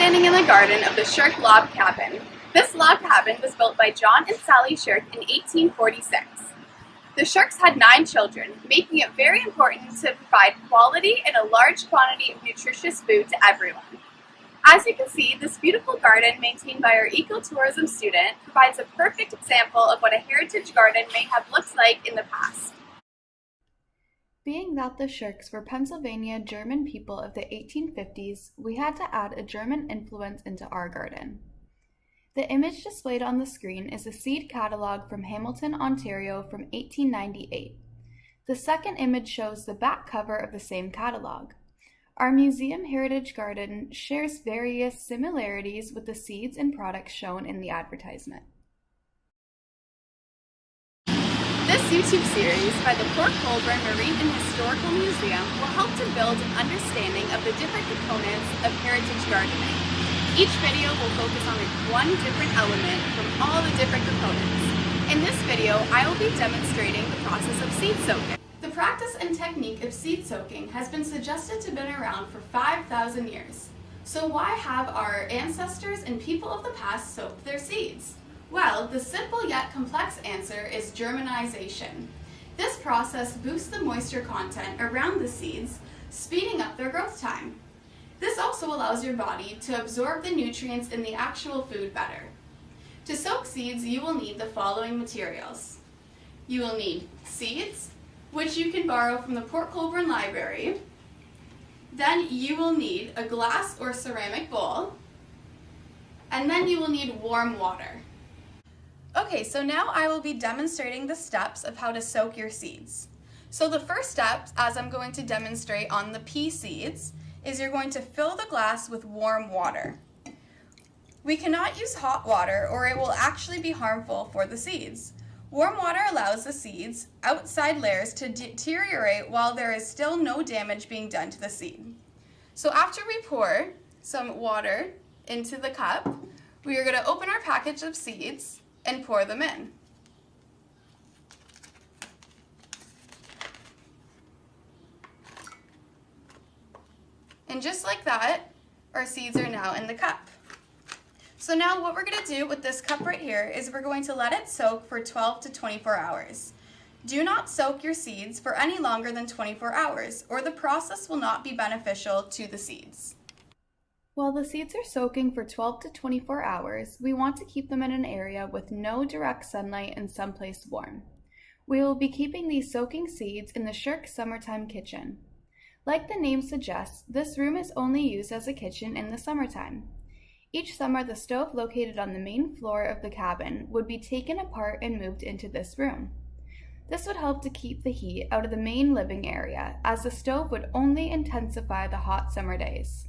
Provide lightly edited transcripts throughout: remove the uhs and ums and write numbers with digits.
standing in the garden of the Sherk log cabin. This log cabin was built by John and Sally Sherk in 1846. The Sherks had 9 children, making it very important to provide quality and a large quantity of nutritious food to everyone. As you can see, this beautiful garden maintained by our ecotourism student provides a perfect example of what a heritage garden may have looked like in the past. Being that the Sherks were Pennsylvania German people of the 1850s, we had to add a German influence into our garden. The image displayed on the screen is a seed catalog from Hamilton, Ontario from 1898. The second image shows the back cover of the same catalog. Our museum heritage garden shares various similarities with the seeds and products shown in the advertisement. This YouTube series by the Port Colborne Marine and Historical Museum will help to build an understanding of the different components of heritage gardening. Each video will focus on one different element from all the different components. In this video, I will be demonstrating the process of seed soaking. The practice and technique of seed soaking has been suggested to have been around for 5,000 years. So why have our ancestors and people of the past soaked their seeds? Well, the simple yet complex answer is germinization. This process boosts the moisture content around the seeds, speeding up their growth time. This also allows your body to absorb the nutrients in the actual food better. To soak seeds, you will need the following materials. You will need seeds, which you can borrow from the Port Colborne Library. Then you will need a glass or ceramic bowl. And then you will need warm water. Okay, so now I will be demonstrating the steps of how to soak your seeds. So the first step, as I'm going to demonstrate on the pea seeds, is you're going to fill the glass with warm water. We cannot use hot water or it will actually be harmful for the seeds. Warm water allows the seeds' outside layers to deteriorate while there is still no damage being done to the seed. So after we pour some water into the cup, we are going to open our package of seeds and pour them in. And just like that, our seeds are now in the cup. So now what we're going to do with this cup right here is we're going to let it soak for 12 to 24 hours. Do not soak your seeds for any longer than 24 hours, or the process will not be beneficial to the seeds. While the seeds are soaking for 12 to 24 hours, we want to keep them in an area with no direct sunlight and someplace warm. We will be keeping these soaking seeds in the Sherk Summertime Kitchen. Like the name suggests, this room is only used as a kitchen in the summertime. Each summer, the stove located on the main floor of the cabin would be taken apart and moved into this room. This would help to keep the heat out of the main living area, as the stove would only intensify the hot summer days.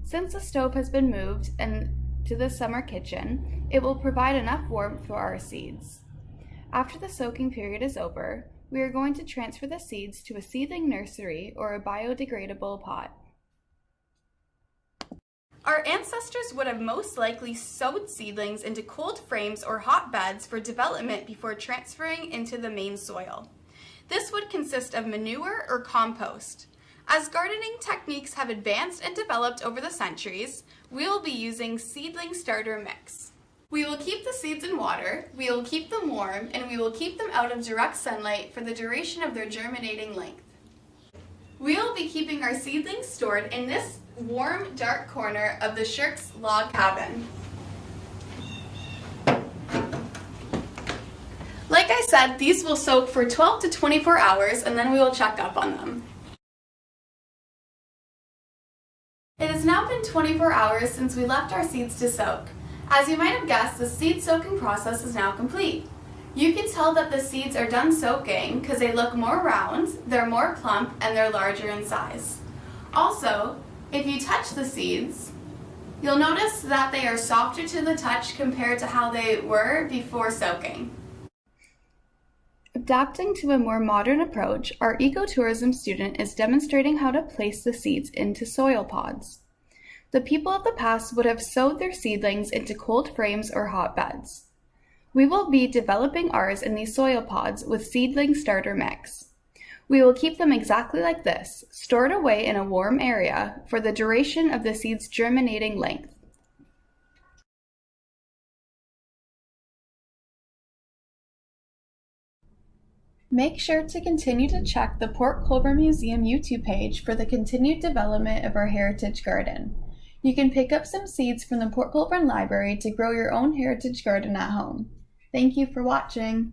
Since the stove has been moved to the summer kitchen, it will provide enough warmth for our seeds. After the soaking period is over, we are going to transfer the seeds to a seedling nursery or a biodegradable pot. Our ancestors would have most likely sowed seedlings into cold frames or hotbeds for development before transferring into the main soil. This would consist of manure or compost. As gardening techniques have advanced and developed over the centuries, we will be using seedling starter mix. We will keep the seeds in water, we will keep them warm, and we will keep them out of direct sunlight for the duration of their germinating length. We will be keeping our seedlings stored in this warm, dark corner of the Sherk's log cabin. Like I said, these will soak for 12 to 24 hours and then we will check up on them. It has now been 24 hours since we left our seeds to soak. As you might have guessed, the seed soaking process is now complete. You can tell that the seeds are done soaking because they look more round, they're more plump, and they're larger in size. Also, if you touch the seeds, you'll notice that they are softer to the touch compared to how they were before soaking. Adapting to a more modern approach, our ecotourism student is demonstrating how to place the seeds into soil pods. The people of the past would have sowed their seedlings into cold frames or hotbeds. We will be developing ours in these soil pods with seedling starter mix. We will keep them exactly like this, stored away in a warm area for the duration of the seed's germinating length. Make sure to continue to check the Port Colborne Museum YouTube page for the continued development of our heritage garden. You can pick up some seeds from the Port Colborne Library to grow your own heritage garden at home. Thank you for watching.